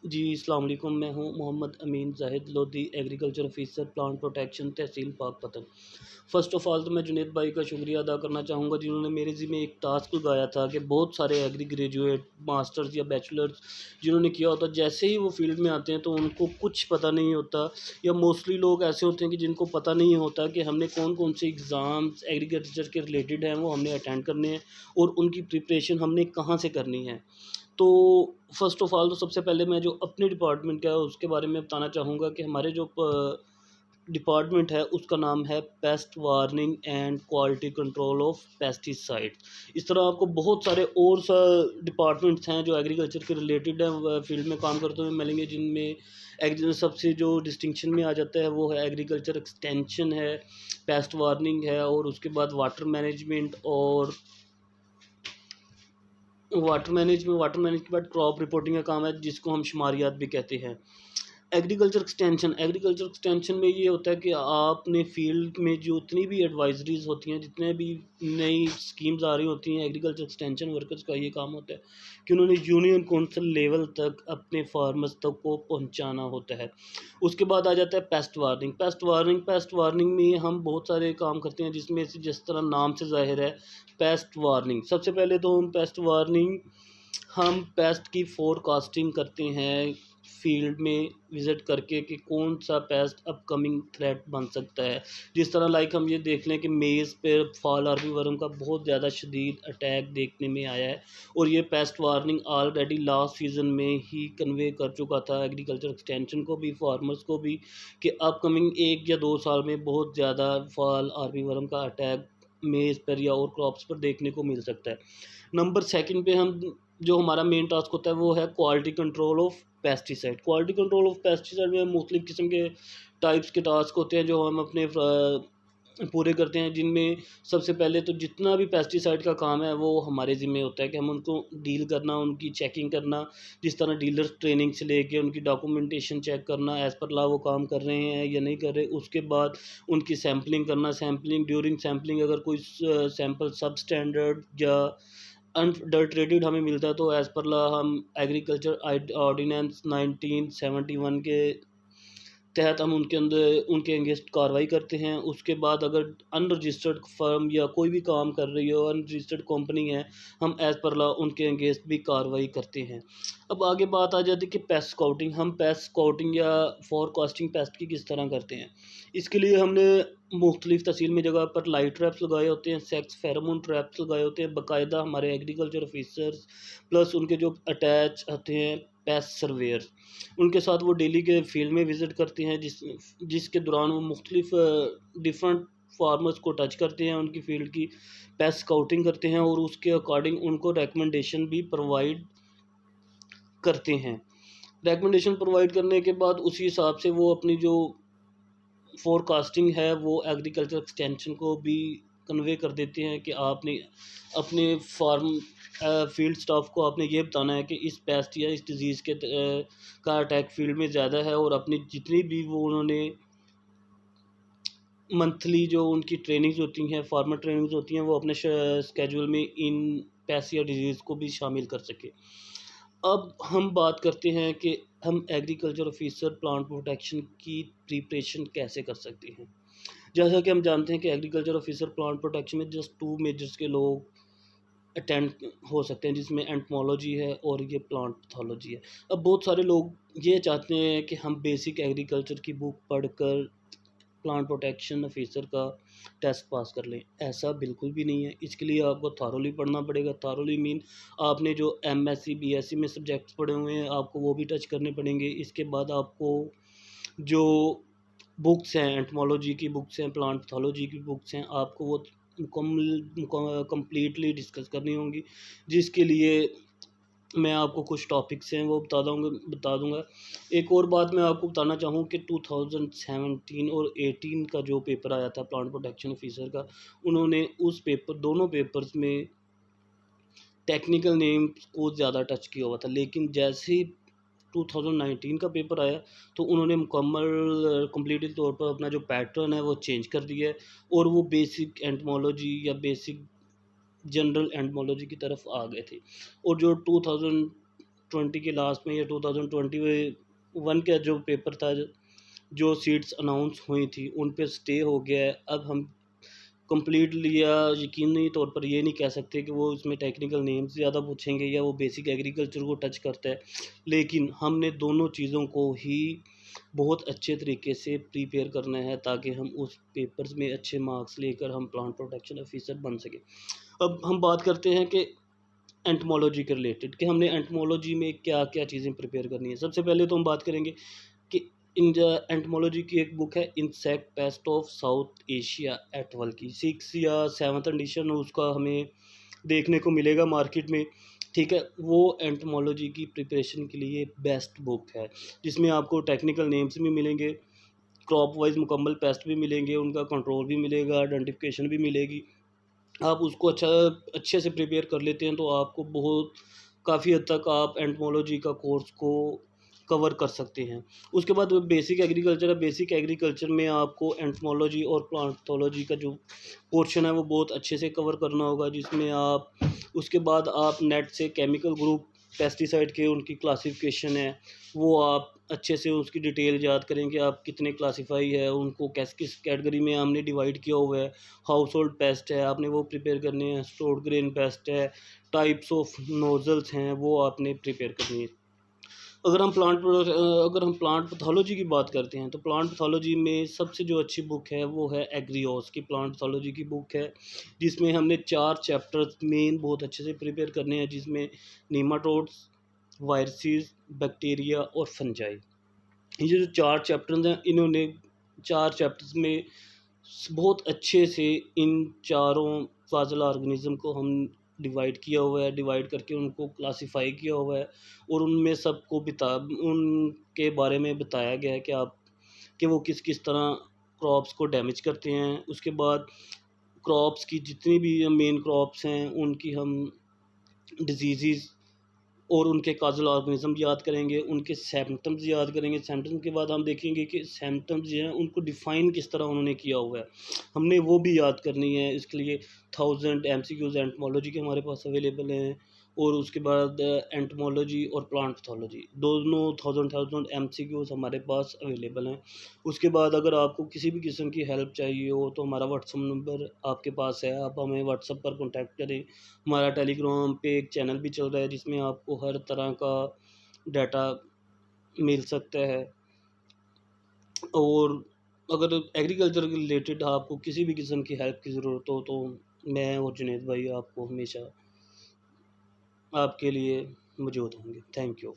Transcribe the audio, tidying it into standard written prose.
जी, अस्सलाम वालेकुम। मैं हूँ Mohammad Amin Zahid Lodhi, agriculture officer, plant protection, tehsil Pakpattan. First of all तो मैं जुनैद भाई का शुक्रिया अदा करना चाहूँगा जिन्होंने मेरे ज़िम्मे एक टास्क लगाया था कि बहुत सारे एग्री ग्रेजुएट, मास्टर्स या बैचलर्स जिन्होंने किया होता, जैसे ही वो फ़ील्ड में आते हैं तो उनको कुछ पता नहीं होता, या मोस्टली लोग ऐसे होते हैं कि जिनको पता नहीं होता कि हमने कौन-कौन से एग्ज़ाम्स एग्रीकल्चर के रिलेटेड हैं, वो हमने अटेंड करने हैं और उनकी प्रिपरेशन हमने कहाँ से करनी है। तो फ़र्स्ट ऑफ़ ऑल तो सबसे पहले मैं जो अपने डिपार्टमेंट का है उसके बारे में बताना चाहूँगा कि हमारे जो डिपार्टमेंट है उसका नाम है paste warning and quality control of pesticide. इस तरह आपको बहुत सारे और डिपार्टमेंट्स हैं जो एग्रीकल्चर के रिलेटेड हैं, फील्ड में काम करते हुए मिलेंगे, जिनमें एक सबसे जो डिस्टिंक्शन में आ जाता है वो है एग्रीकल्चर एक्सटेंशन है, पेस्ट वार्निंग है, और उसके बाद वाटर मैनेजमेंट के बाद क्रॉप रिपोर्टिंग का काम है, जिसको हम शुमारियात भी कहते हैं। एग्रीकल्चर एक्सटेंशन में ये होता है कि आपने फील्ड में जो उतनी भी एडवाइजरीज होती हैं, जितने भी नई स्कीम्स आ रही होती हैं, एग्रीकल्चर एक्सटेंशन वर्कर्स का ये काम होता है कि उन्होंने यूनियन कौंसिल लेवल तक अपने फार्मर्स तक को पहुंचाना होता है। उसके बाद आ जाता है पेस्ट वार्निंग में हम बहुत सारे काम करते हैं, जिसमें से जिस तरह नाम से ज़ाहिर है पेस्ट वार्निंग। सबसे पहले तो हम पेस्ट की फोरकास्टिंग करते हैं फील्ड में विज़िट करके कि कौन सा पेस्ट अपकमिंग थ्रेट बन सकता है। जिस तरह लाइक हम ये देख लें कि मेज़ पे फॉल आर्मी वर्म का बहुत ज़्यादा शदीद अटैक देखने में आया है, और ये paste warning already last season में ही कन्वे कर चुका था एग्रीकल्चर एक्सटेंशन को भी, फार्मर्स को भी, कि अपकमिंग 1 या 2 साल में बहुत ज़्यादा फॉल आर्मी वर्म का अटैक मेज़ पर या और क्रॉप्स पर देखने को मिल सकता है। नंबर सेकंड पे हम जो हमारा मेन टास्क होता है वो है quality control of pesticide. Quality control of pesticide में मुख्तलिफ़ किस्म के टाइप्स के टास्क होते हैं जो हम अपने पूरे करते हैं, जिनमें सबसे पहले तो जितना भी पेस्टिसाइड का काम है वो हमारे ज़िम्मे होता है कि हम उनको डील करना, उनकी चेकिंग करना, जिस तरह डीलर्स ट्रेनिंग से लेके उनकी डॉक्यूमेंटेशन चेक करना, एज़ पर लॉ वो काम कर रहे हैं या नहीं कर रहे। उसके बाद उनकी सैम्पलिंग करना, ड्यूरिंग सैम्पलिंग अगर कोई सैंपल सब स्टैंडर्ड या अनडल्ट्रेटेड हमें मिलता है तो एज़ पर लॉ हम एग्रीकल्चर ऑर्डिनेंस 1971 के तहत हम उनके अगेंस्ट कार्रवाई करते हैं। उसके बाद अगर अनरजिस्टर्ड फर्म या कोई भी काम कर रही हो, अनरजिस्टर्ड कंपनी है, हम एज़ पर लॉ उनके अगेंस्ट भी कार्रवाई करते हैं। अब आगे बात आ जाती है कि पेस्ट स्काउटिंग, हम पेस्ट स्काउटिंग या फोरकास्टिंग पेस्ट की किस तरह करते हैं। इसके लिए हमने मुख्तलिफ़ तहसील में जगह पर लाइट ट्रैप्स लगाए होते हैं, सेक्स फेरोमोन ट्रैप्स लगाए होते हैं, बाकायदा हमारे एग्रीकल्चर ऑफिसर्स प्लस उनके जो अटैच होते हैं पेस्ट सर्वेयर्स, उनके साथ वो डेली के फील्ड में विज़िट करते हैं, जिसके दौरान वो मुख्तलिफ़ डिफरेंट फार्मर्स को टच करते हैं, उनकी फील्ड की पेस्ट स्काउटिंग करते हैं और उसके अकॉर्डिंग उनको रिकमेंडेशन भी प्रोवाइड करते हैं। रिकमेंडेशन प्रोवाइड करने के बाद उसी हिसाब से वो अपनी जो फोरकास्टिंग है वो एग्रीकल्चर एक्सटेंशन को भी कन्वे कर देते हैं कि आपने अपने फील्ड स्टाफ को आपने ये बताना है कि इस पेस्ट या इस डिज़ीज़ का अटैक फील्ड में ज़्यादा है, और अपनी जितनी भी वो उन्होंने मंथली जो उनकी ट्रेनिंग्स होती हैं, फार्मर ट्रेनिंग्स होती हैं, वो अपने स्केड्यूल में इन पेस्ट या डिजीज़ को भी शामिल कर सके। अब हम बात करते हैं कि हम एग्रीकल्चर ऑफिसर प्लांट प्रोटेक्शन की प्रिपरेशन कैसे कर सकते हैं। जैसा कि हम जानते हैं कि एग्रीकल्चर ऑफिसर प्लांट प्रोटेक्शन में जस्ट 2 मेजर्स के लोग अटेंड हो सकते हैं, जिसमें एंटमोलॉजी है और ये प्लांट पैथोलॉजी है। अब बहुत सारे लोग ये चाहते हैं कि हम बेसिक एग्रीकल्चर की बुक पढ़कर प्लांट प्रोटेक्शन ऑफिसर का टेस्ट पास कर लें। ऐसा बिल्कुल भी नहीं है। इसके लिए आपको थॉरोली पढ़ना पड़ेगा। थॉरोली मीन आपने जो एमएससी बीएससी में सब्जेक्ट्स पढ़े हुए हैं आपको वो भी टच करने पड़ेंगे। इसके बाद आपको जो बुक्स हैं, एंटोमोलॉजी की बुक्स हैं, प्लांट पैथोलॉजी की बुक्स हैं, आपको वो कंप्लीटली डिस्कस करनी होंगी, जिसके लिए मैं आपको कुछ टॉपिक्स हैं वो बता दूंगा। एक और बात मैं आपको बताना चाहूँ कि 2017 और 18 का जो पेपर आया था प्लांट प्रोटेक्शन ऑफिसर का, उन्होंने उस पेपर दोनों पेपर्स में टेक्निकल नेम्स को ज़्यादा टच किया हुआ था, लेकिन जैसे ही 2019 का पेपर आया तो उन्होंने कंप्लीटली तौर पर अपना जो पैटर्न है वो चेंज कर दिया है, और वो बेसिक एंटमोलॉजी या बेसिक जनरल एंटमोलॉजी की तरफ आ गए थे। और जो 2020 के लास्ट में या 2021 का जो पेपर था, जो सीट्स अनाउंस हुई थी उन पे स्टे हो गया है। अब हम कंप्लीटली या यकीनी तौर पर ये नहीं कह सकते कि वो इसमें टेक्निकल नेम्स ज़्यादा पूछेंगे या वो बेसिक एग्रीकल्चर को टच करता है, लेकिन हमने दोनों चीज़ों को ही बहुत अच्छे तरीके से प्रिपेयर करना है ताकि हम उस पेपर्स में अच्छे मार्क्स लेकर हम प्लांट प्रोटेक्शन ऑफिसर बन सकें। अब हम बात करते हैं कि एंटमोलॉजी के रिलेटेड कि हमने एंटमोलॉजी में क्या क्या चीज़ें प्रिपेयर करनी है। सबसे पहले तो हम बात करेंगे कि इन एंटमोलॉजी की एक बुक है insect pest of South Asia Atwal की, 6 या 7th एडिशन उसका हमें देखने को मिलेगा मार्केट में। ठीक है, वो एंटमोलॉजी की प्रिपरेशन के लिए बेस्ट बुक है, जिसमें आपको टेक्निकल नेम्स भी मिलेंगे, क्रॉप वाइज मुकम्मल पेस्ट भी मिलेंगे, उनका कंट्रोल भी मिलेगा, आइडेंटिफिकेशन भी मिलेगी। आप उसको अच्छे से प्रिपेयर कर लेते हैं तो आपको बहुत काफ़ी हद तक आप एंटमोलॉजी का कोर्स को कवर कर सकते हैं। उसके बाद बेसिक एग्रीकल्चर है। बेसिक एग्रीकल्चर में आपको एंटमोलॉजी और प्लांट पैथोलॉजी का जो पोर्शन है वो बहुत अच्छे से कवर करना होगा, जिसमें आप उसके बाद आप नेट से केमिकल ग्रुप पेस्टिसाइड के उनकी क्लासिफिकेशन है वो आप अच्छे से उसकी डिटेल याद करेंगे, आप कितने क्लासीफाई है, उनको किस कैटेगरी में हमने डिवाइड किया हुआ है। हाउस होल्ड पेस्ट है आपने वो प्रिपेयर करने हैं, स्टोर्ड ग्रेन पेस्ट है, टाइप्स ऑफ नोजल्स हैं वो आपने प्रिपेयर करनी है। अगर हम प्लांट पैथोलॉजी की बात करते हैं तो प्लांट पैथोलॉजी में सबसे जो अच्छी बुक है वो है एग्रीओस की प्लांट पैथोलॉजी की बुक है, जिसमें हमने 4 चैप्टर्स मेन बहुत अच्छे से प्रिपेयर करने हैं, जिसमें नीमाटोड्स, वायरसेस, बैक्टीरिया और फंजाई। ये जो 4 चैप्टर्स हैं, इन्होंने 4 चैप्टर्स में बहुत अच्छे से इन चारों फाजल ऑर्गेनिज्म को हम डिवाइड किया हुआ है, डिवाइड करके उनको क्लासिफाई किया हुआ है और उनमें सबको उनके बारे में बताया गया है कि कि वो किस किस तरह क्रॉप्स को डैमेज करते हैं। उसके बाद क्रॉप्स की जितनी भी मेन क्रॉप्स हैं उनकी हम डिजीज़ और उनके काजल ऑर्गेनिज्म याद करेंगे, उनके सिम्पटम्स याद करेंगे। सिम्पटम्स के बाद हम देखेंगे कि सिम्पटम्स जो हैं उनको डिफ़ाइन किस तरह उन्होंने किया हुआ है, हमने वो भी याद करनी है। इसके लिए 1000 एमसीक्यूज़ एंटमोलॉजी के हमारे पास अवेलेबल हैं और उसके बाद एंटमोलॉजी और प्लांट पैथोलॉजी दोनों 1000 एमसीक्यूज़ हमारे पास अवेलेबल हैं। उसके बाद अगर आपको किसी भी किस्म की हेल्प चाहिए हो तो हमारा व्हाट्सअप नंबर आपके पास है, आप हमें व्हाट्सअप पर कॉन्टैक्ट करें। हमारा टेलीग्राम पे एक चैनल भी चल रहा है जिसमें आपको हर तरह का डाटा मिल सकता है। और अगर एग्रीकल्चर के रिलेटेड आपको किसी भी किस्म की हेल्प की ज़रूरत हो तो मैं और जुनैद भाई आपको हमेशा आपके लिए मौजूद होंगे। Thank you.